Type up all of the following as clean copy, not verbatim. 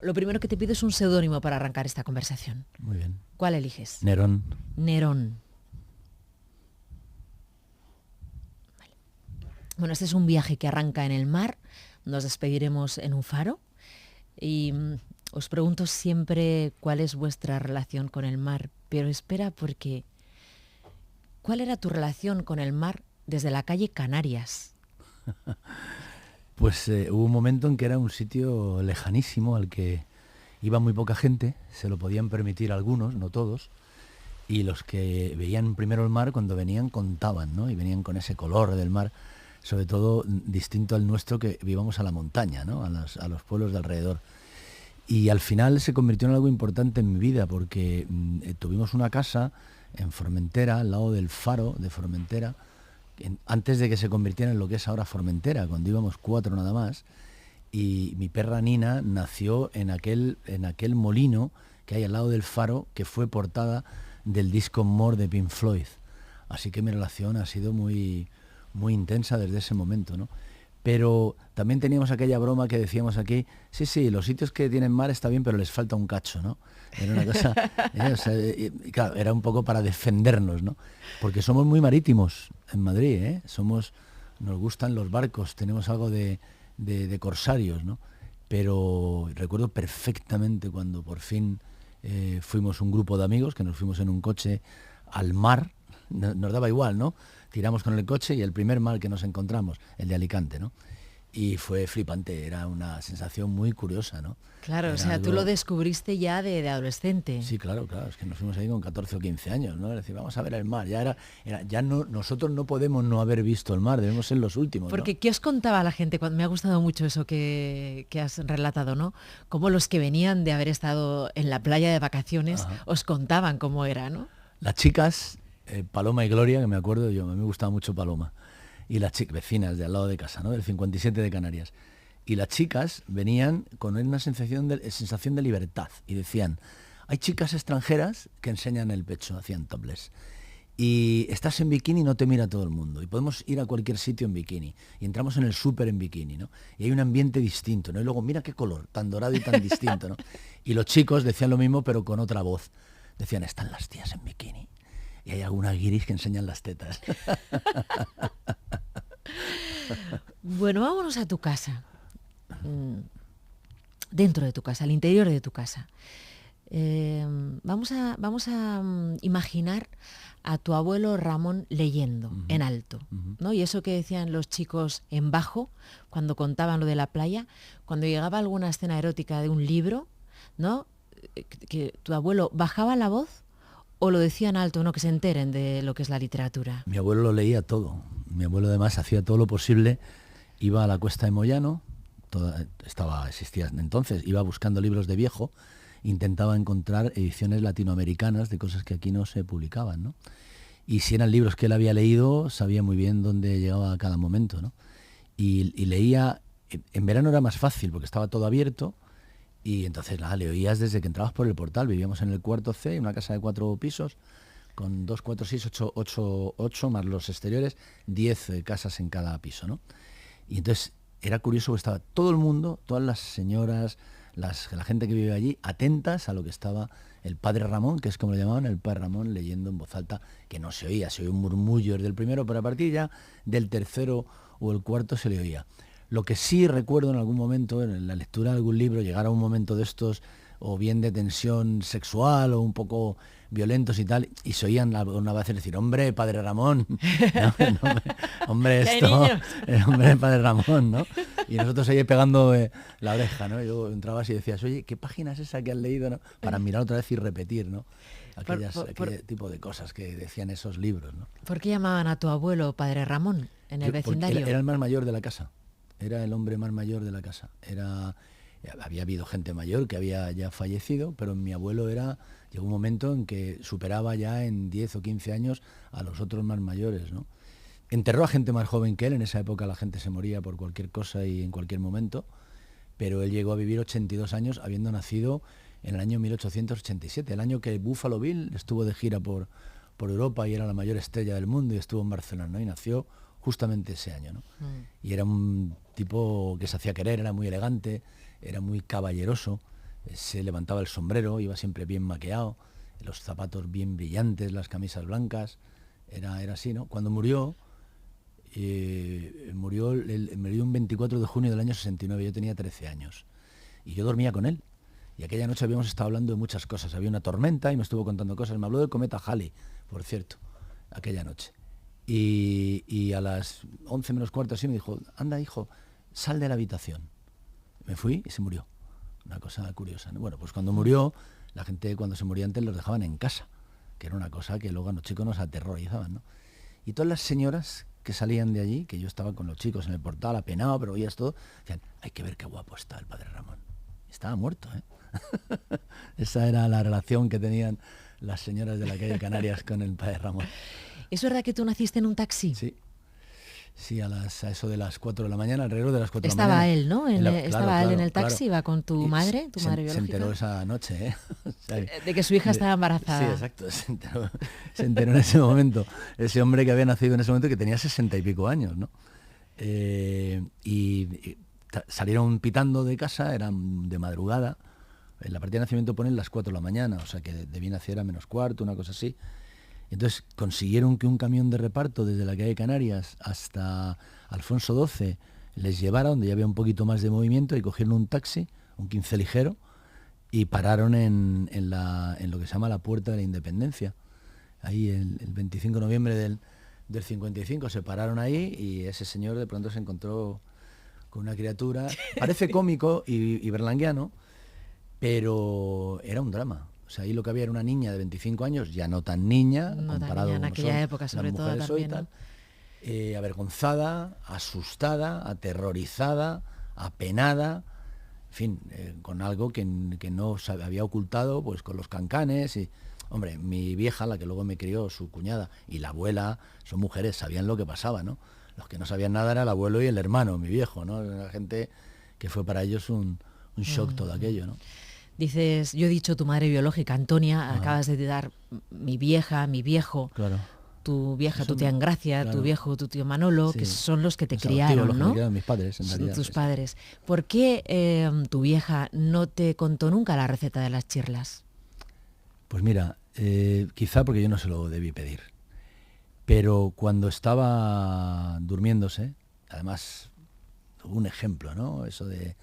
Lo primero que te pido es un seudónimo para arrancar esta conversación. Muy bien. ¿Cuál eliges? Nerón. Nerón. Vale. Bueno, este es un viaje que arranca en el mar. Nos despediremos en un faro. Y os pregunto siempre cuál es vuestra relación con el mar. Pero espera, porque ¿cuál era tu relación con el mar desde la calle Canarias? Pues hubo un momento en que era un sitio lejanísimo al que iba muy poca gente, se lo podían permitir algunos, no todos, y los que veían primero el mar cuando venían contaban, ¿no? Y venían con ese color del mar, sobre todo distinto al nuestro que vivíamos a la montaña, ¿no? A los pueblos de alrededor. Y al final se convirtió en algo importante en mi vida porque tuvimos una casa en Formentera, al lado del faro de Formentera, antes de que se convirtiera en lo que es ahora Formentera, cuando íbamos 4 nada más, y mi perra Nina nació en aquel molino que hay al lado del faro, que fue portada del disco More de Pink Floyd. Así que mi relación ha sido muy, muy intensa desde ese momento, ¿no? Pero también teníamos aquella broma que decíamos aquí, sí, los sitios que tienen mar está bien, pero les falta un cacho, ¿no? Era una cosa, o sea, claro, era un poco para defendernos, ¿no? Porque somos muy marítimos en Madrid, ¿eh? Nos gustan los barcos, tenemos algo de corsarios, ¿no? Pero recuerdo perfectamente cuando por fin fuimos un grupo de amigos, que nos fuimos en un coche al mar, nos daba igual, ¿no? Tiramos con el coche y el primer mar que nos encontramos, el de Alicante, ¿no? Y fue flipante, era una sensación muy curiosa, ¿no? Claro, Era o sea, algo... tú lo descubriste ya de adolescente. Sí, claro, es que nos fuimos ahí con 14 o 15 años, ¿no? Es decir, vamos a ver el mar, ya no, nosotros no podemos no haber visto el mar, debemos ser los últimos, ¿no? Porque, ¿qué os contaba la gente? Me ha gustado mucho eso que has relatado, ¿no? Cómo los que venían de haber estado en la playa de vacaciones os contaban cómo era, ¿no? Las chicas, Paloma y Gloria, que me acuerdo yo, a mí me gustaba mucho Paloma, y las chicas vecinas de al lado de casa, ¿no? Del 57 de Canarias. Y las chicas venían con una sensación de libertad y decían, hay chicas extranjeras que enseñan el pecho, hacían topless. Y estás en bikini, no te mira todo el mundo. Y podemos ir a cualquier sitio en bikini. Y entramos en el súper en bikini, ¿no? Y hay un ambiente distinto, ¿no? Y luego, mira qué color, tan dorado y tan distinto, ¿no? Y los chicos decían lo mismo, pero con otra voz. Decían, están las tías en bikini. Y hay algunas guiris que enseñan las tetas. Bueno, vámonos a tu casa. Dentro de tu casa, al interior de tu casa. Vamos a imaginar a tu abuelo Ramón leyendo en alto, ¿no? Y eso que decían los chicos en bajo cuando contaban lo de la playa, cuando llegaba alguna escena erótica de un libro, ¿no? Que tu abuelo bajaba la voz o lo decía en alto, ¿no? Que se enteren de lo que es la literatura. Mi abuelo lo leía todo. Mi abuelo además hacía todo lo posible. Iba a la Cuesta de Moyano, existía entonces, iba buscando libros de viejo, intentaba encontrar ediciones latinoamericanas de cosas que aquí no se publicaban, ¿no? Y si eran libros que él había leído, sabía muy bien dónde llegaba a cada momento, ¿no? Y leía, en verano era más fácil porque estaba todo abierto, y entonces le oías desde que entrabas por el portal. Vivíamos en el cuarto C, en una casa de 4 pisos, con 2, 4, 6, 8 más los exteriores, 10 casas en cada piso, ¿no? Y entonces era curioso que estaba todo el mundo, todas las señoras, la gente que vive allí, atentas a lo que estaba el padre Ramón, que es como le llamaban, el padre Ramón, leyendo en voz alta, que no se oía un murmullo desde el primero, pero a partir ya del tercero o el cuarto se le oía. Lo que sí recuerdo en algún momento, en la lectura de algún libro, llegar a un momento de estos, o bien de tensión sexual, o un poco violentos y tal, y se oían una vez decir, hombre, padre Ramón, no, hombre, hombre, padre Ramón, ¿no? Y nosotros ahí pegando la oreja, ¿no? Y luego entrabas y decías, oye, ¿qué página es esa que has leído, ¿no? Para mirar otra vez y repetir, ¿no? Aquel tipo de cosas que decían esos libros, ¿no? ¿Por qué llamaban a tu abuelo padre Ramón en el vecindario? Era el más mayor de la casa. Era el hombre más mayor de la casa. Había habido gente mayor que había ya fallecido, pero mi abuelo llegó un momento en que superaba ya en 10 o 15 años a los otros más mayores, ¿no? Enterró a gente más joven que él. En esa época la gente se moría por cualquier cosa y en cualquier momento, pero él llegó a vivir 82 años habiendo nacido en el año 1887, el año que Buffalo Bill estuvo de gira por Europa y era la mayor estrella del mundo y estuvo en Barcelona, ¿no? Y nació justamente ese año, ¿no? Y era un tipo que se hacía querer, era muy elegante, era muy caballeroso, se levantaba el sombrero, iba siempre bien maquillado, los zapatos bien brillantes, las camisas blancas, era así, ¿no? Cuando murió, murió un 24 de junio del año 69, yo tenía 13 años, y yo dormía con él, y aquella noche habíamos estado hablando de muchas cosas, había una tormenta y me estuvo contando cosas, me habló del cometa Halley, por cierto, aquella noche, y a las 11 menos cuarto así me dijo, anda hijo, sal de la habitación. Me fui y se murió. Una cosa curiosa, ¿no? Bueno, pues cuando murió, la gente cuando se moría antes los dejaban en casa, que era una cosa que luego a los chicos nos aterrorizaban, ¿no? Y todas las señoras que salían de allí, que yo estaba con los chicos en el portal apenado, pero oías todo, decían, hay que ver qué guapo está el padre Ramón. Estaba muerto, ¿eh? Esa era la relación que tenían las señoras de la calle Canarias con el padre Ramón. ¿Es verdad que tú naciste en un taxi? Sí. Sí, a eso de las 4 de la mañana, alrededor de las 4 de la Estaba mañana. él, ¿no? Estaba él en el taxi, iba con tu madre, tu madre biológica. Se enteró esa noche, ¿eh? O sea, de que su hija estaba embarazada. Sí, exacto, se enteró en ese momento. Ese hombre que había nacido en ese momento, que tenía 60 y pico años, ¿no? Salieron pitando de casa, eran de madrugada. En la partida de nacimiento ponen las 4 de la mañana, o sea que debía nacer a menos cuarto, una cosa así. Entonces consiguieron que un camión de reparto desde la calle Canarias hasta Alfonso XII les llevara donde ya había un poquito más de movimiento y cogieron un taxi, un 15 ligero, y pararon en lo que se llama la Puerta de la Independencia. Ahí el 25 de noviembre del 55 se pararon ahí y ese señor de pronto se encontró con una criatura, parece cómico y berlanguiano, pero era un drama. O sea, ahí lo que había era una niña de 25 años, ya no tan niña, no comparado tan niña, en aquella época sobre todo también, tal, ¿no? Avergonzada, asustada, aterrorizada, apenada, en fin, con algo que no se había ocultado, pues con los cancanes y, hombre, mi vieja, la que luego me crió, su cuñada, y la abuela, son mujeres, sabían lo que pasaba, ¿no? Los que no sabían nada era el abuelo y el hermano, mi viejo, ¿no? Era gente que fue para ellos un shock todo aquello, ¿no? Dices, yo he dicho tu madre biológica, Antonia, acabas de dar mi vieja, mi viejo, claro. Tu vieja, tu tía Engracia, claro. Tu viejo, tu tío Manolo, sí. Que son los que te criaron, los ¿no? Que mis padres, en realidad. Tus padres. ¿Por qué tu vieja no te contó nunca la receta de las chirlas? Pues mira, quizá porque yo no se lo debí pedir. Pero cuando estaba durmiéndose, además, un ejemplo, ¿no? Eso de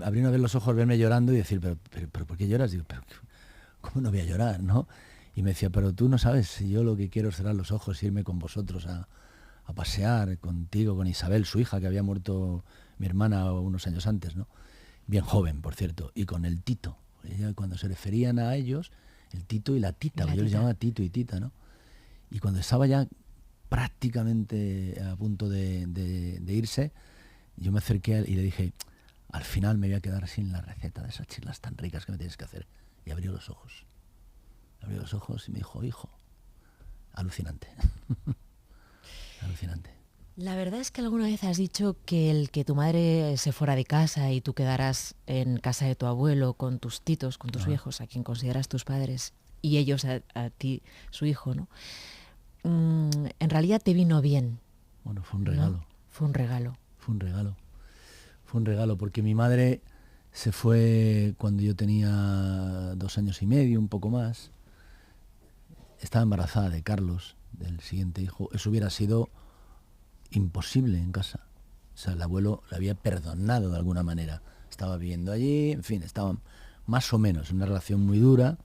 abrir una vez los ojos, verme llorando y decir, pero ¿por qué lloras? Digo, pero ¿cómo no voy a llorar, no? Y me decía, pero tú no sabes si yo lo que quiero es cerrar los ojos e irme con vosotros a pasear contigo, con Isabel, su hija, que había muerto mi hermana unos años antes, ¿no? Bien joven, por cierto, y con el Tito. Ella, cuando se referían a ellos, el Tito y la Tita, yo les llamaba Tito y Tita, ¿no? Y cuando estaba ya prácticamente a punto de irse, yo me acerqué a él y le dije, al final me voy a quedar sin la receta de esas chirlas tan ricas que me tienes que hacer. Y abrió los ojos. Abrió los ojos y me dijo, hijo, alucinante. Alucinante. La verdad es que alguna vez has dicho que el que tu madre se fuera de casa y tú quedaras en casa de tu abuelo con tus titos, con tus viejos, a quien consideras tus padres, y ellos a ti, su hijo, ¿no? En realidad te vino bien. Bueno, fue un regalo. ¿No? Fue un regalo. Fue un regalo. Fue un regalo porque mi madre se fue cuando yo tenía 2 años y medio, un poco más. Estaba embarazada de Carlos, del siguiente hijo. Eso hubiera sido imposible en casa. O sea, el abuelo le había perdonado de alguna manera. Estaba viviendo allí, en fin, estaban más o menos en una relación muy dura,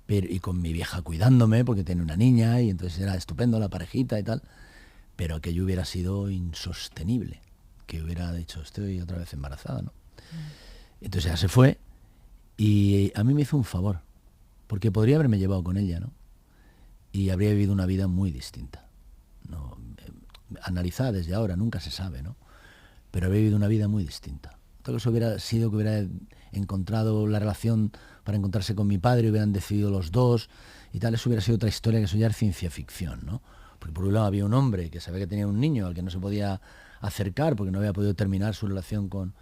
pero, y con mi vieja cuidándome, porque tenía una niña, y entonces era estupendo la parejita y tal, pero aquello hubiera sido insostenible, que hubiera dicho, estoy otra vez embarazada, ¿no? Entonces ella se fue, y a mí me hizo un favor, porque podría haberme llevado con ella, ¿no? Y habría vivido una vida muy distinta. No, analizada desde ahora, nunca se sabe, ¿no? Pero habría vivido una vida muy distinta. Todo eso hubiera sido que hubiera encontrado la relación para encontrarse con mi padre, hubieran decidido los dos y tal, eso hubiera sido otra historia, que eso ya es ciencia ficción, ¿no? Porque por un lado había un hombre que sabía que tenía un niño al que no se podía acercar porque no había podido terminar su relación con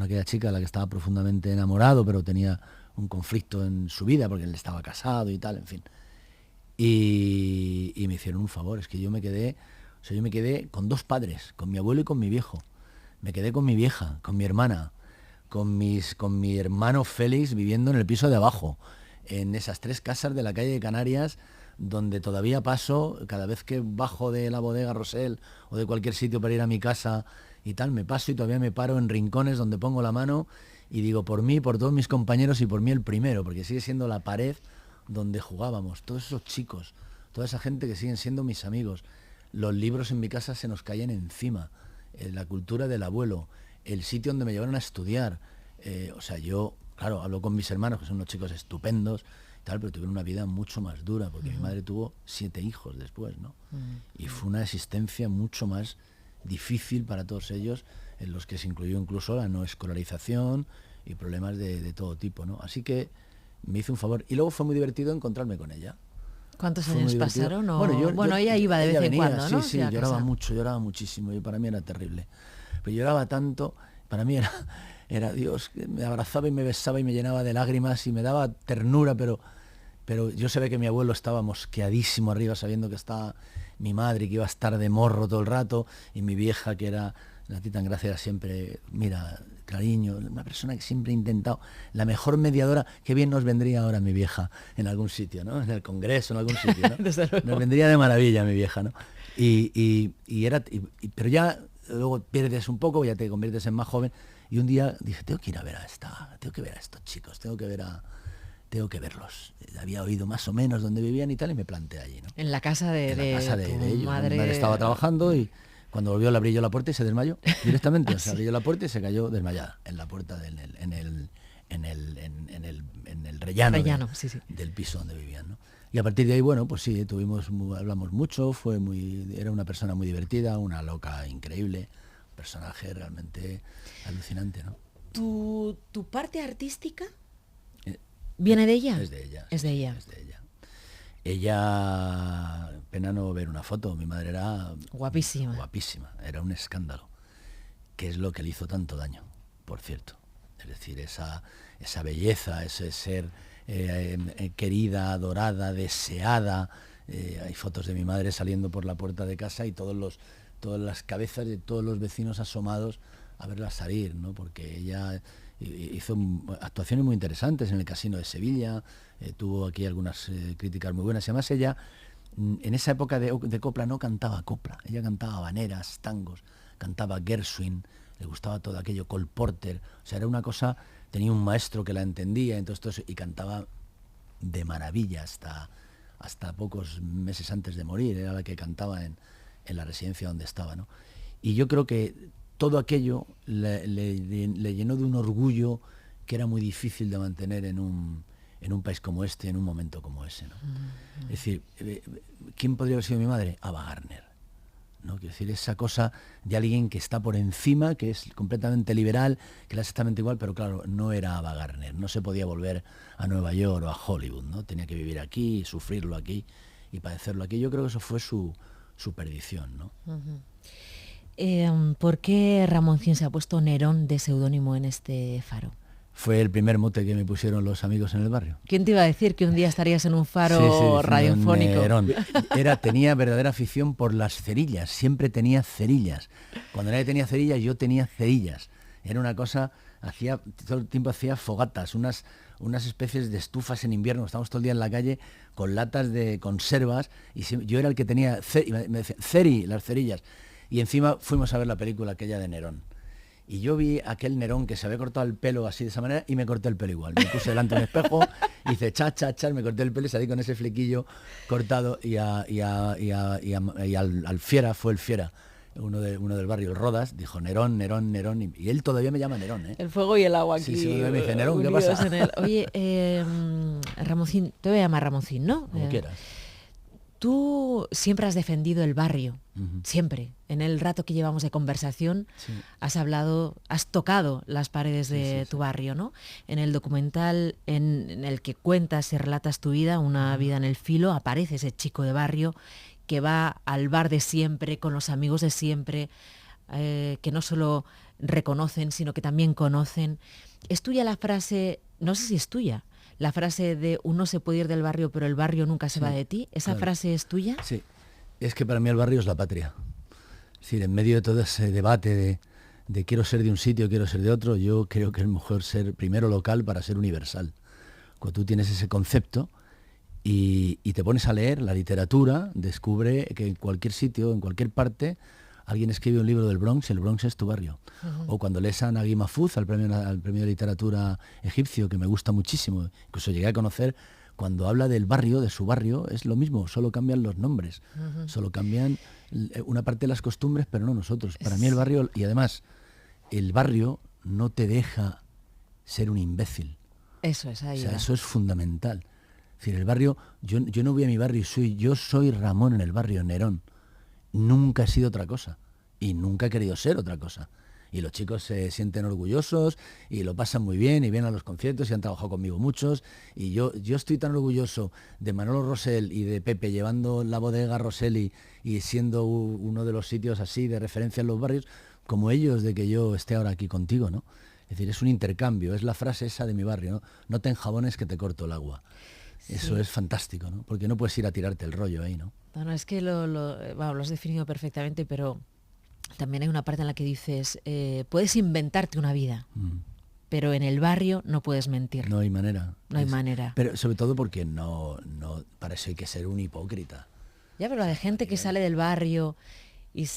aquella chica a la que estaba profundamente enamorado, pero tenía un conflicto en su vida porque él estaba casado y tal, en fin. Y me hicieron un favor, es que yo me quedé con 2 padres, con mi abuelo y con mi viejo. Me quedé con mi vieja, con mi hermana, con mi hermano Félix viviendo en el piso de abajo, en esas 3 casas de la calle de Canarias, donde todavía paso, cada vez que bajo de la bodega Rosell o de cualquier sitio para ir a mi casa y tal, me paso y todavía me paro en rincones donde pongo la mano y digo, por mí, por todos mis compañeros y por mí el primero, porque sigue siendo la pared donde jugábamos, todos esos chicos, toda esa gente que siguen siendo mis amigos. Los libros en mi casa se nos caían encima, la cultura del abuelo, el sitio donde me llevaron a estudiar. O sea, yo, claro, hablo con mis hermanos, que son unos chicos estupendos, tal, pero tuvieron una vida mucho más dura, porque mi madre tuvo 7 hijos después, ¿no? Y fue una existencia mucho más difícil para todos ellos, en los que se incluyó incluso la no escolarización y problemas de todo tipo, ¿no? Así que me hizo un favor. Y luego fue muy divertido encontrarme con ella. ¿Cuántos años pasaron? O... Bueno, ella iba de vez en cuando, ¿no? Sí, lloraba mucho, lloraba muchísimo, y para mí era terrible. Pero lloraba tanto, para mí era Dios, que me abrazaba y me besaba y me llenaba de lágrimas y me daba ternura, pero yo sabía que mi abuelo estaba mosqueadísimo arriba, sabiendo que estaba mi madre y que iba a estar de morro todo el rato, y mi vieja, que era la tita Gracia, era siempre, mira, cariño, una persona que siempre ha intentado, la mejor mediadora. Qué bien nos vendría ahora mi vieja en algún sitio, ¿no? En el Congreso, en algún sitio, ¿no? Nos vendría de maravilla mi vieja, ¿no? Pero ya luego pierdes un poco, ya te conviertes en más joven, y un día dije, tengo que ir a ver a estos chicos, tengo que verlos. Había oído más o menos dónde vivían y tal, y me planté allí, ¿no? En la casa de ellos. Madre. Mi madre estaba trabajando y cuando volvió le abrí yo la puerta y se desmayó directamente. O sea, abrí yo la puerta y se cayó desmayada en la puerta en el rellano sí. del piso donde vivían, ¿no? Y a partir de ahí, bueno, pues sí, hablamos mucho, era una persona muy divertida, una loca increíble, un personaje realmente alucinante, ¿no? ¿Tu parte artística viene de ella? Es de ella. Es de ella. Ella, pena no ver una foto, mi madre era guapísima, era un escándalo, que es lo que le hizo tanto daño, por cierto. Es decir, esa belleza, ese ser querida, adorada, deseada. Hay fotos de mi madre saliendo por la puerta de casa y todas las cabezas de todos los vecinos asomados a verla salir, ¿no? Porque ella hizo actuaciones muy interesantes en el Casino de Sevilla, tuvo aquí algunas críticas muy buenas. Y además ella, en esa época de copla, no cantaba copla, ella cantaba habaneras, tangos, cantaba Gershwin, le gustaba todo aquello, Cole Porter, o sea, era una cosa, tenía un maestro que la entendía, entonces y cantaba de maravilla hasta pocos meses antes de morir, era la que cantaba en la residencia donde estaba, ¿no? Y yo creo que todo aquello le llenó de un orgullo que era muy difícil de mantener en un país como este, en un momento como ese, ¿no? Es decir, ¿quién podría haber sido mi madre? Ava Gardner, ¿no? Quiero decir, esa cosa de alguien que está por encima, que es completamente liberal, que era exactamente igual, pero claro, no era Ava Gardner, no se podía volver a Nueva York o a Hollywood, ¿no? Tenía que vivir aquí, sufrirlo aquí y padecerlo aquí. Yo creo que eso fue su perdición, ¿no? ¿Por qué Ramoncín se ha puesto Nerón de seudónimo en este faro? Fue el primer mote que me pusieron los amigos en el barrio. ¿Quién te iba a decir que un día estarías en un faro radiofónico? Nerón. Tenía verdadera afición por las cerillas, siempre tenía cerillas. Cuando nadie tenía cerillas, yo tenía cerillas. Era una cosa, todo el tiempo hacía fogatas, unas especies de estufas en invierno. Estábamos todo el día en la calle con latas de conservas y yo era el que tenía, me decían, Ceri, las cerillas. Y encima fuimos a ver la película aquella de Nerón. Y yo vi aquel Nerón que se había cortado el pelo así de esa manera y me corté el pelo igual. Me puse delante de un espejo, hice cha, me corté el pelo y salí con ese flequillo cortado y al Fiera, fue el Fiera, uno del barrio, el Rodas, dijo Nerón, y él todavía me llama Nerón, ¿eh? El fuego y el agua aquí. Sí, me dice Nerón, ¿qué pasa? Oye, Ramoncín, te voy a llamar Ramoncín, ¿no? Como quieras. Tú siempre has defendido el barrio, siempre. En el rato que llevamos de conversación, sí, has tocado las paredes de tu barrio, ¿no? En el documental en el que cuentas y relatas tu vida, Una vida en el filo, aparece ese chico de barrio que va al bar de siempre, con los amigos de siempre, que no solo reconocen, sino que también conocen. ¿Es tuya la frase, no sé si es tuya, la frase de uno se puede ir del barrio, pero el barrio nunca se va de ti? ¿Esa frase es tuya? Sí, es que para mí el barrio es la patria. Es decir, en medio de todo ese debate de quiero ser de un sitio, quiero ser de otro. Yo creo que es mejor ser primero local para ser universal. Cuando tú tienes ese concepto y te pones a leer la literatura, descubre que en cualquier sitio, en cualquier parte, alguien escribe un libro del Bronx y el Bronx es tu barrio. O cuando lees a Naguib Mahfouz, al premio de literatura egipcio, que me gusta muchísimo, incluso llegué a conocer, cuando habla del barrio, de su barrio, es lo mismo, solo cambian los nombres, solo cambian una parte de las costumbres, pero no nosotros. Para mí el barrio, y además, el barrio no te deja ser un imbécil. Eso es, ahí. O sea, eso es fundamental. Es decir, el barrio, yo no voy a mi barrio, yo soy Ramón en el barrio, Nerón. Nunca he sido otra cosa y nunca he querido ser otra cosa. Y los chicos se sienten orgullosos y lo pasan muy bien y vienen a los conciertos y han trabajado conmigo muchos. Y yo estoy tan orgulloso de Manolo Rosell y de Pepe llevando la bodega Rosell y siendo uno de los sitios así de referencia en los barrios, como ellos de que yo esté ahora aquí contigo, ¿no? Es decir, es un intercambio, es la frase esa de mi barrio, ¿no? No te enjabones que te corto el agua. Sí. Eso es fantástico, ¿no? Porque no puedes ir a tirarte el rollo ahí, ¿no? No, es que lo has definido perfectamente, pero también hay una parte en la que dices, puedes inventarte una vida, pero en el barrio no puedes mentir. No hay manera. No hay manera. Pero sobre todo porque no para eso hay que ser un hipócrita. Ya, pero hay gente que sale del barrio y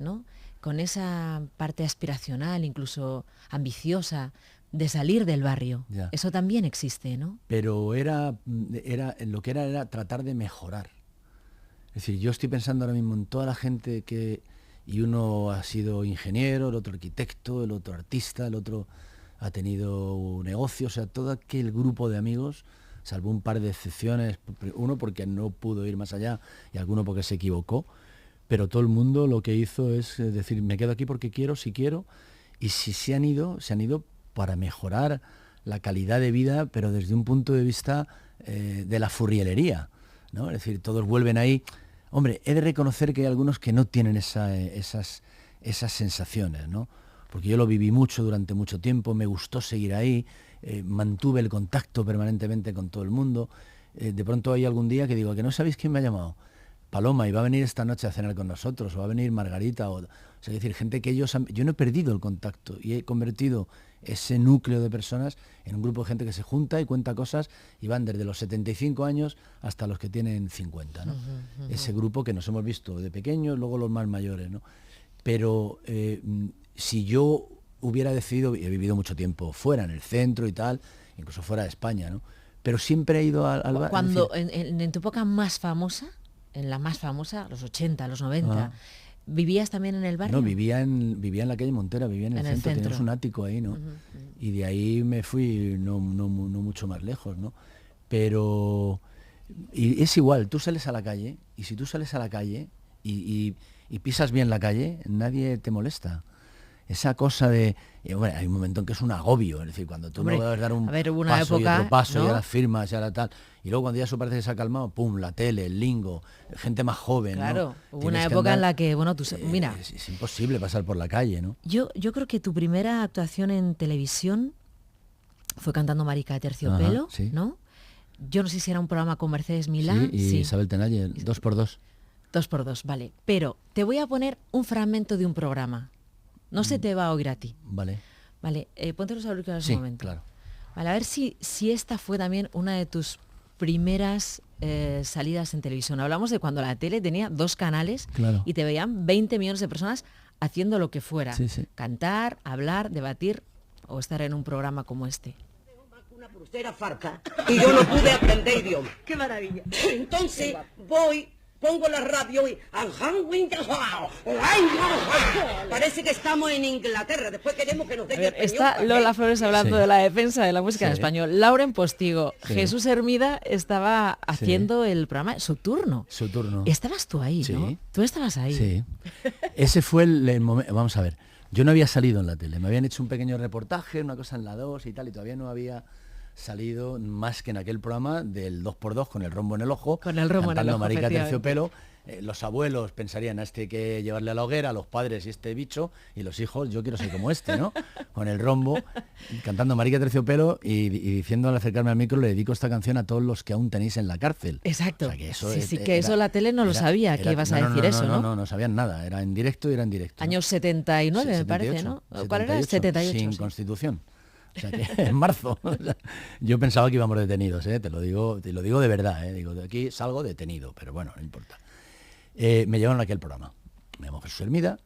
¿no? Con esa parte aspiracional, incluso ambiciosa, de salir del barrio. Ya. Eso también existe, ¿no? Pero lo que era tratar de mejorar. Es decir, yo estoy pensando ahora mismo en toda la gente y uno ha sido ingeniero, el otro arquitecto, el otro artista, el otro ha tenido un negocio, o sea, todo aquel grupo de amigos, salvo un par de excepciones, uno porque no pudo ir más allá y alguno porque se equivocó, pero todo el mundo lo que hizo es decir, me quedo aquí porque quiero, si quiero, y si se han ido para mejorar la calidad de vida, pero desde un punto de vista de la furrielería, ¿no? Es decir, todos vuelven ahí. Hombre, he de reconocer que hay algunos que no tienen esas sensaciones, ¿no? Porque yo lo viví mucho durante mucho tiempo, me gustó seguir ahí, mantuve el contacto permanentemente con todo el mundo. De pronto hay algún día que digo, que no sabéis quién me ha llamado. Paloma, y va a venir esta noche a cenar con nosotros, o va a venir Margarita, o sea, es decir, gente que yo no he perdido el contacto y he convertido ese núcleo de personas en un grupo de gente que se junta y cuenta cosas y van desde los 75 años hasta los que tienen 50, ¿no? Ese grupo que nos hemos visto de pequeños, luego los más mayores, ¿no? Pero si yo hubiera decidido, y he vivido mucho tiempo fuera, en el centro y tal, incluso fuera de España, ¿no? Pero siempre he ido al bar. Cuando en tu época más famosa, en la más famosa, los 80, los 90, ¿vivías también en el barrio? No, vivía en la calle Montera, vivía en el centro, teníamos un ático ahí, ¿no? Y de ahí me fui no mucho más lejos, ¿no? Pero y es igual, tú sales a la calle, y si tú sales a la calle y pisas bien la calle, nadie te molesta. Esa cosa de... bueno, hay un momento en que es un agobio, es decir, cuando tú no puedes dar un paso y otro paso, ¿no? Y ahora firmas, y ahora tal. Y luego cuando ya eso parece que se ha calmado, pum, la tele, el lingo, gente más joven, claro, ¿no? Hubo una época en la que, bueno, mira... Es imposible pasar por la calle, ¿no? Yo creo que tu primera actuación en televisión fue cantando Marica de Terciopelo, sí. ¿no? Yo no sé si era un programa con Mercedes Milán. Sí, y Isabel Tenalle, 2x2. 2x2, vale. Pero te voy a poner un fragmento de un programa. No se te va a oír a ti. Vale. Vale, ponte los auriculares un momento. Claro. Vale, a ver si esta fue también una de tus primeras salidas en televisión. Hablamos de cuando la tele tenía 2 canales, claro, y te veían 20 millones de personas haciendo lo que fuera. Sí, sí. Cantar, hablar, debatir o estar en un programa como este. Una pulsera farta y yo no pude aprender idioma. ¡Qué maravilla! Entonces pongo la radio y... Parece que estamos en Inglaterra. Después queremos que nos den español. Está Lola Flores hablando de la defensa de la música en español. Lauren Postigo. Sí. Jesús Hermida estaba haciendo el programa, su turno. Su turno. Estabas tú ahí, ¿no? Tú estabas ahí. Sí. Ese fue el momento... Vamos a ver. Yo no había salido en la tele. Me habían hecho un pequeño reportaje, una cosa en la 2 y tal, y todavía no había salido más que en aquel programa del 2x2 con el rombo en el ojo, con el rombo en el ojo, Marica Terciopelo. Los abuelos pensarían, a este hay que llevarle a la hoguera, los padres y este bicho, y los hijos, yo quiero ser como este, ¿no? Con el rombo, cantando Marica Terciopelo y diciendo al acercarme al micro, le dedico esta canción a todos los que aún tenéis en la cárcel. Exacto. O sea, que eso eso la tele no lo sabía, que ibas a decir eso, ¿no? No sabían nada, era en directo y era en directo. Años 79, me parece, ¿no? ¿Cuál era? 78. Sin Constitución. O sea que en marzo. Yo pensaba que íbamos detenidos, te lo digo de verdad, digo, de aquí salgo detenido, pero bueno, no importa. Me llevaron a aquel programa. Me llamo Jesús Hermida.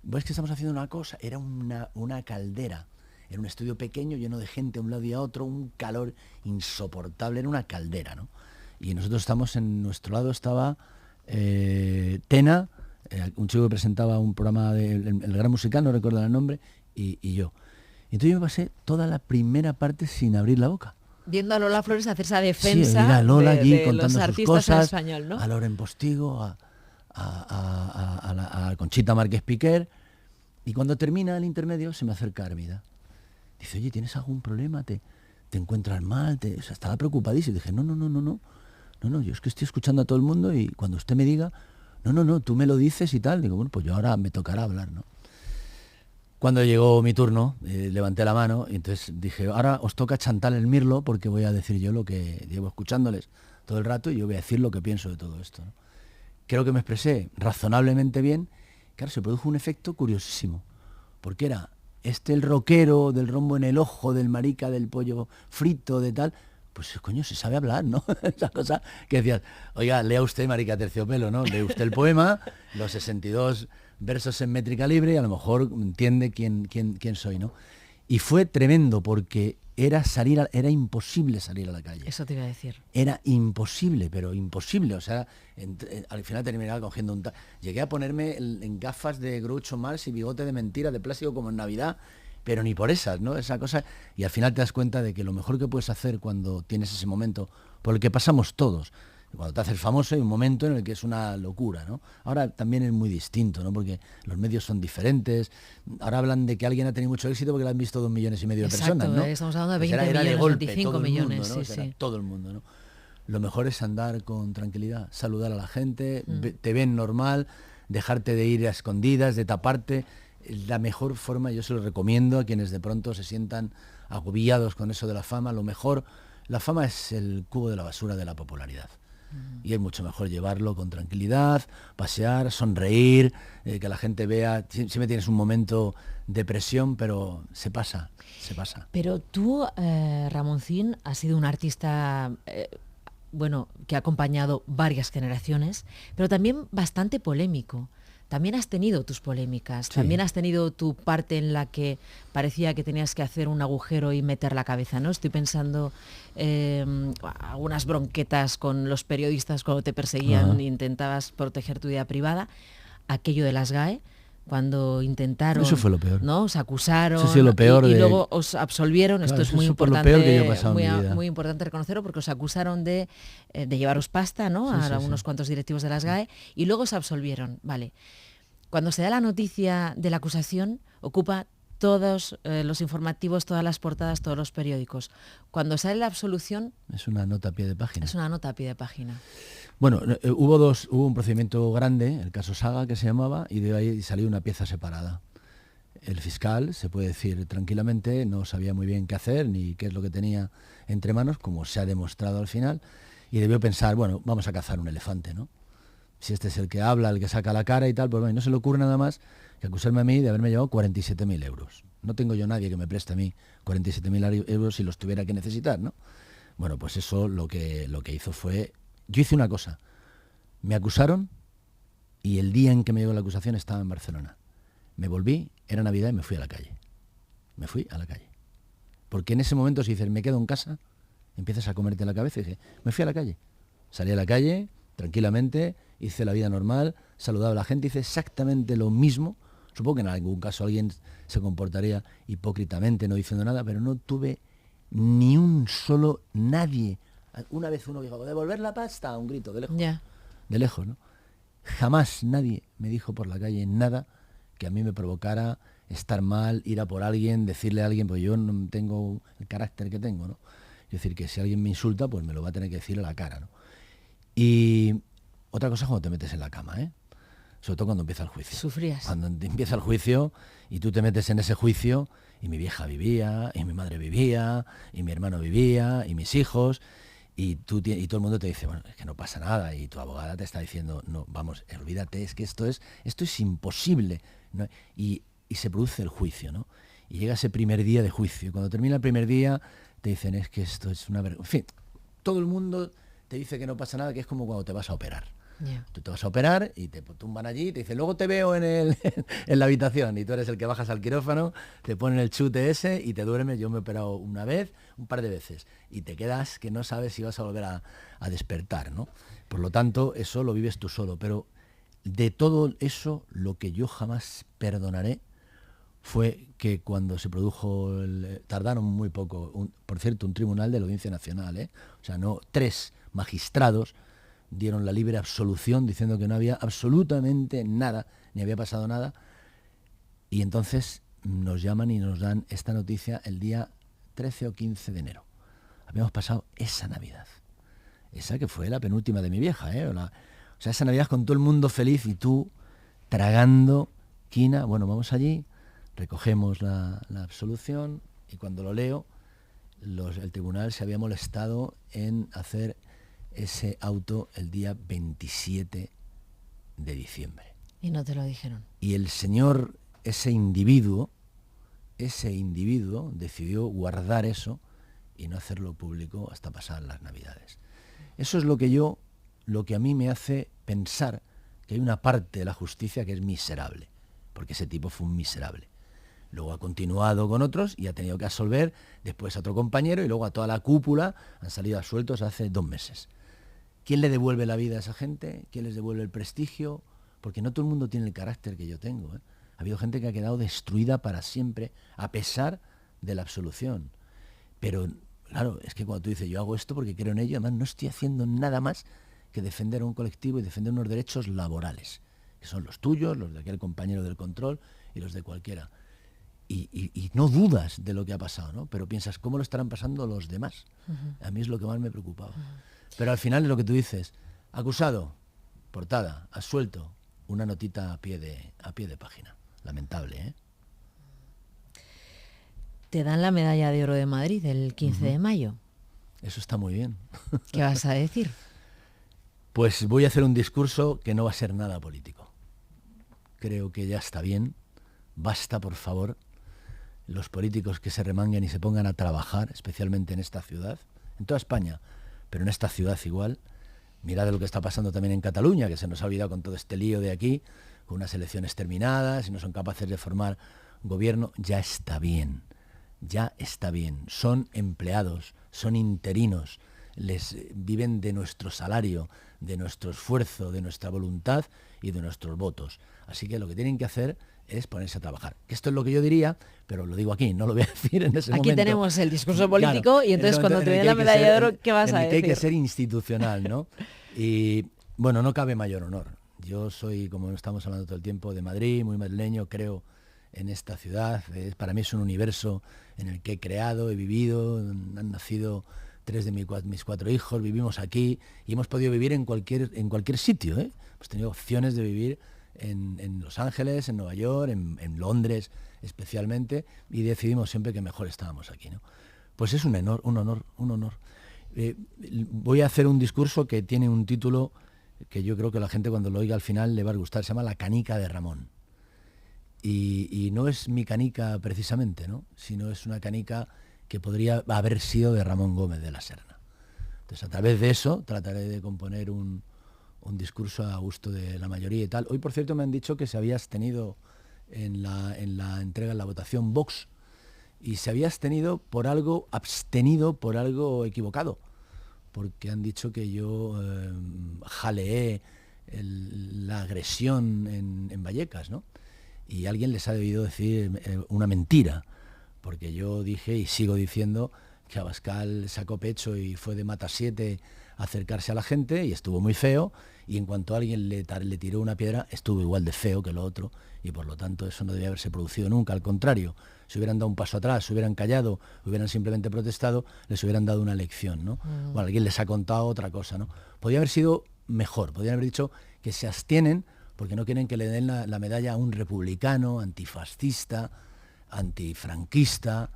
Pues que estamos haciendo una cosa, era una caldera. Era un estudio pequeño, lleno de gente a un lado y a otro, un calor insoportable, era una caldera, ¿no? Y nosotros estamos, en nuestro lado estaba Tena, un chico que presentaba un programa del el Gran Musical, no recuerdo el nombre, y yo. Entonces yo me pasé toda la primera parte sin abrir la boca. Viendo a Lola Flores hacer esa defensa a Lola allí de contando los sus artistas cosas, en español, ¿no? a Loren Postigo, a Conchita Márquez Piquer, y cuando termina el intermedio se me acerca Hermida. Dice, oye, ¿tienes algún problema? ¿Te encuentras mal? O sea, estaba preocupadísimo. Y dije, no, yo es que estoy escuchando a todo el mundo y cuando usted me diga, no, tú me lo dices y tal, digo, bueno, pues yo ahora me tocará hablar, ¿no? Cuando llegó mi turno, levanté la mano y entonces dije, ahora os toca Chantal el Mirlo porque voy a decir yo lo que llevo escuchándoles todo el rato y yo voy a decir lo que pienso de todo esto, ¿no? Creo que me expresé razonablemente bien. Claro, se produjo un efecto curiosísimo, porque era el rockero del rombo en el ojo, del marica, del pollo frito, de tal, pues coño, se sabe hablar, ¿no? Esa cosa que decías, oiga, lea usted Marica Terciopelo, ¿no? Lee usted el poema, los 62 versos en métrica libre y a lo mejor entiende quién soy, ¿no? Y fue tremendo porque era imposible salir a la calle. Eso te iba a decir. Era imposible, pero imposible. O sea, al final terminaba cogiendo llegué a ponerme en gafas de Groucho Marx y bigote de mentira de plástico como en Navidad, pero ni por esas, ¿no? Esa cosa. Y al final te das cuenta de que lo mejor que puedes hacer cuando tienes ese momento, por el que pasamos todos, cuando te haces famoso hay un momento en el que es una locura, ¿no? Ahora también es muy distinto, ¿no? Porque los medios son diferentes. Ahora hablan de que alguien ha tenido mucho éxito porque lo han visto 2,5 millones de personas, ¿no? Estamos hablando de 20 pues millones, de golpe, 25 millones, mundo, ¿no? sí. Todo el mundo, ¿no? Lo mejor es andar con tranquilidad, saludar a la gente, te ven normal, dejarte de ir a escondidas, de taparte. La mejor forma, yo se lo recomiendo a quienes de pronto se sientan agobiados con eso de la fama. Lo mejor, la fama es el cubo de la basura de la popularidad. Y es mucho mejor llevarlo con tranquilidad, pasear, sonreír, que la gente vea. Siempre tienes un momento de presión, pero se pasa. Pero tú, Ramoncín, has sido un artista, que ha acompañado varias generaciones, pero también bastante polémico. También has tenido tus polémicas, sí. También has tenido tu parte en la que parecía que tenías que hacer un agujero y meter la cabeza, ¿no? Estoy pensando algunas bronquetas con los periodistas cuando te perseguían, intentabas proteger tu vida privada, aquello de las GAE, cuando intentaron, eso fue lo peor, ¿no? Os acusaron, eso sí, lo peor y luego os absolvieron. Claro, esto es muy importante, lo peor que yo he pasado muy, en mi vida. Muy importante reconocerlo, porque os acusaron de llevaros pasta, ¿no? A unos cuantos directivos de las GAE, y luego os absolvieron, vale. Cuando se da la noticia de la acusación, ocupa todos los informativos, todas las portadas, todos los periódicos. Cuando sale la absolución... Es una nota a pie de página. Es una nota a pie de página. Bueno, hubo un procedimiento grande, el caso Saga que se llamaba, y de ahí salió una pieza separada. El fiscal, se puede decir tranquilamente, no sabía muy bien qué hacer ni qué es lo que tenía entre manos, como se ha demostrado al final, y debió pensar, bueno, vamos a cazar un elefante, ¿no? Si este es el que habla, el que saca la cara y tal, pues bueno, no se le ocurre nada más que acusarme a mí de haberme llevado 47.000 euros. No tengo yo nadie que me preste a mí 47.000 euros si los tuviera que necesitar, ¿no? Bueno, pues eso lo que hizo fue... Yo hice una cosa. Me acusaron y el día en que me llegó la acusación estaba en Barcelona. Me volví, era Navidad y me fui a la calle. Me fui a la calle. Porque en ese momento, si dices, me quedo en casa, empiezas a comerte la cabeza y dije, me fui a la calle. Salí a la calle, tranquilamente, hice la vida normal, saludaba a la gente, hice exactamente lo mismo. Supongo que en algún caso alguien se comportaría hipócritamente, no diciendo nada, pero no tuve ni un solo nadie. Una vez uno dijo, devolver la pasta, un grito de lejos. Yeah. De lejos, ¿no? Jamás nadie me dijo por la calle nada que a mí me provocara estar mal, ir a por alguien, decirle a alguien, pues yo no tengo el carácter que tengo, ¿no? Es decir, que si alguien me insulta, pues me lo va a tener que decir a la cara, ¿no? Y otra cosa es cuando te metes en la cama, ¿eh? Sobre todo cuando empieza el juicio. Sufrías. Cuando empieza el juicio y tú te metes en ese juicio, y mi vieja vivía, y mi madre vivía, y mi hermano vivía, y mis hijos, y todo el mundo te dice, bueno, es que no pasa nada, y tu abogada te está diciendo, no, vamos, olvídate, es que esto es imposible, ¿no? Y se produce el juicio, ¿no? Y llega ese primer día de juicio. Cuando termina el primer día, te dicen, es que esto es una vergüenza. En fin, todo el mundo te dice que no pasa nada, que es como cuando te vas a operar. Yeah. Tú te vas a operar y te tumban allí y te dicen, luego te veo en la habitación, y tú eres el que bajas al quirófano, te ponen el chute ese y te duermes. Yo me he operado una vez, un par de veces, y te quedas que no sabes si vas a volver a despertar, ¿no? Por lo tanto, eso lo vives tú solo, pero de todo eso, lo que yo jamás perdonaré fue que cuando se produjo, tardaron muy poco, por cierto, un tribunal de la Audiencia Nacional, o sea, no, 3 magistrados dieron la libre absolución diciendo que no había absolutamente nada, ni había pasado nada, y entonces nos llaman y nos dan esta noticia el día 13 o 15 de enero. Habíamos pasado esa Navidad, esa que fue la penúltima de mi vieja, o sea, esa Navidad con todo el mundo feliz y tú tragando quina. Bueno, vamos allí, recogemos la absolución, y cuando lo leo, el tribunal se había molestado en hacer ese auto el día 27 de diciembre. Y no te lo dijeron. Y el señor, ese individuo decidió guardar eso y no hacerlo público hasta pasar las Navidades. Eso es lo que a mí me hace pensar que hay una parte de la justicia que es miserable, porque ese tipo fue un miserable. Luego ha continuado con otros y ha tenido que absolver después a otro compañero, y luego a toda la cúpula han salido absueltos hace 2 meses. ¿Quién le devuelve la vida a esa gente? ¿Quién les devuelve el prestigio? Porque no todo el mundo tiene el carácter que yo tengo, ¿eh? Ha habido gente que ha quedado destruida para siempre a pesar de la absolución. Pero claro, es que cuando tú dices, yo hago esto porque creo en ello, además no estoy haciendo nada más que defender a un colectivo y defender unos derechos laborales, que son los tuyos, los de aquel compañero del control y los de cualquiera. Y no dudas de lo que ha pasado, ¿no? Pero piensas, ¿cómo lo estarán pasando los demás? Uh-huh. A mí es lo que más me preocupaba. Uh-huh. Pero al final es lo que tú dices, acusado, portada, absuelto, una notita a pie de página. Lamentable, ¿eh? Te dan la medalla de oro de Madrid el 15 de mayo. Eso está muy bien. ¿Qué vas a decir? Pues voy a hacer un discurso que no va a ser nada político. Creo que ya está bien. Basta, por favor, los políticos que se remanguen y se pongan a trabajar, especialmente en esta ciudad, en toda España, pero en esta ciudad igual. Mirad lo que está pasando también en Cataluña, que se nos ha olvidado con todo este lío de aquí, con unas elecciones terminadas y no son capaces de formar gobierno. Ya está bien, ya está bien. Son empleados, son interinos, viven de nuestro salario, de nuestro esfuerzo, de nuestra voluntad y de nuestros votos. Así que lo que tienen que hacer es ponerse a trabajar. Esto es lo que yo diría, pero lo digo aquí, no lo voy a decir en ese momento. Aquí tenemos el discurso político, claro, y entonces cuando te den la medalla de oro, ¿qué vas a decir? Que hay que ser institucional, ¿no? Y bueno, no cabe mayor honor. Yo soy, como estamos hablando todo el tiempo, de Madrid, muy madrileño, creo en esta ciudad. Para mí es un universo en el que he creado, he vivido, han nacido 3 de mis 4 hijos, vivimos aquí y hemos podido vivir en cualquier sitio, ¿eh? Hemos tenido opciones de vivir en Los Ángeles, en Nueva York, en Londres especialmente, y decidimos siempre que mejor estábamos aquí, ¿no? Pues es un honor. Voy a hacer un discurso que tiene un título que yo creo que la gente cuando lo oiga al final le va a gustar, se llama La canica de Ramón. Y no es mi canica precisamente, ¿no? Sino es una canica que podría haber sido de Ramón Gómez de la Serna. Entonces, a través de eso trataré de componer un discurso a gusto de la mayoría y tal. Hoy, por cierto, me han dicho que se había abstenido en la entrega, en la votación Vox, y se había abstenido por algo equivocado, porque han dicho que yo jaleé la agresión en Vallecas, ¿no? Y alguien les ha debido decir una mentira, porque yo dije y sigo diciendo que Abascal sacó pecho y fue de mata 7 a acercarse a la gente y estuvo muy feo, y en cuanto alguien le tiró una piedra estuvo igual de feo que lo otro, y por lo tanto eso no debía haberse producido nunca. Al contrario, si hubieran dado un paso atrás, si hubieran callado, hubieran simplemente protestado, les hubieran dado una lección, ¿no? O alguien les ha contado otra cosa, ¿no? Podría haber sido mejor, podrían haber dicho que se abstienen porque no quieren que le den la medalla a un republicano, antifascista, antifranquista,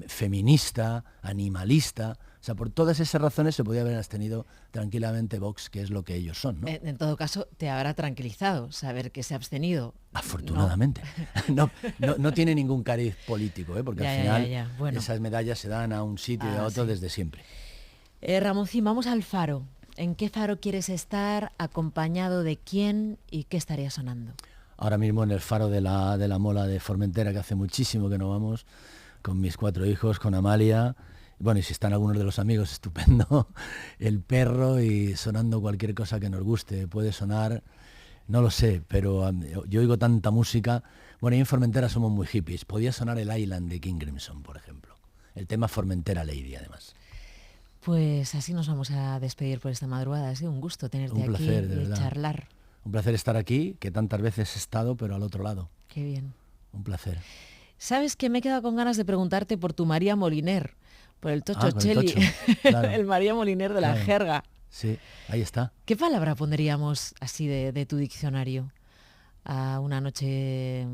feminista, animalista. O sea, por todas esas razones se podía haber abstenido tranquilamente Vox, que es lo que ellos son, ¿no? En todo caso, te habrá tranquilizado saber que se ha abstenido. Afortunadamente. No tiene ningún cariz político, porque al final ya. Bueno. esas medallas se dan a un sitio y a otro desde siempre. Ramoncín, vamos al faro. ¿En qué faro quieres estar? ¿Acompañado de quién? ¿Y qué estaría sonando? Ahora mismo en el faro de la Mola de Formentera, que hace muchísimo que no vamos, con mis 4 hijos, con Amalia. Bueno, y si están algunos de los amigos, estupendo. El perro y sonando cualquier cosa que nos guste. Puede sonar, no lo sé, pero yo oigo tanta música. Bueno, y en Formentera somos muy hippies. Podía sonar el Island de King Crimson, por ejemplo. El tema Formentera Lady, además. Pues así nos vamos a despedir por esta madrugada. Ha sido un gusto tenerte un placer, aquí de y verdad. charlar. Un placer estar aquí, que tantas veces he estado, pero al otro lado. Qué bien. Un placer. ¿Sabes que me he quedado con ganas de preguntarte por tu María Moliner? Por el Tocho Cheli, claro. el María Moliner de la jerga. Sí, ahí está. ¿Qué palabra pondríamos así de tu diccionario a una noche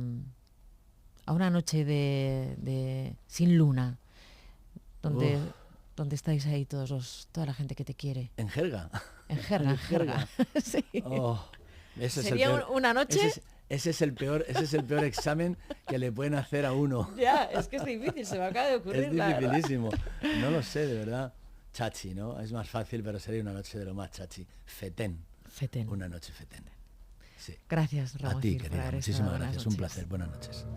de sin luna, donde estáis ahí toda la gente que te quiere? En jerga. En jerga, en jerga. Sí. ¿Sería una noche? Ese es el peor examen que le pueden hacer a uno. Ya, es que es difícil, se me acaba de ocurrir. Es dificilísimo. No lo sé, de verdad. Chachi, ¿no? Es más fácil, pero sería una noche de lo más chachi. Fetén. Fetén. Una noche fetén. Sí. Gracias, Ramón. A ti, querida. Muchísimas gracias. Un placer. Buenas noches.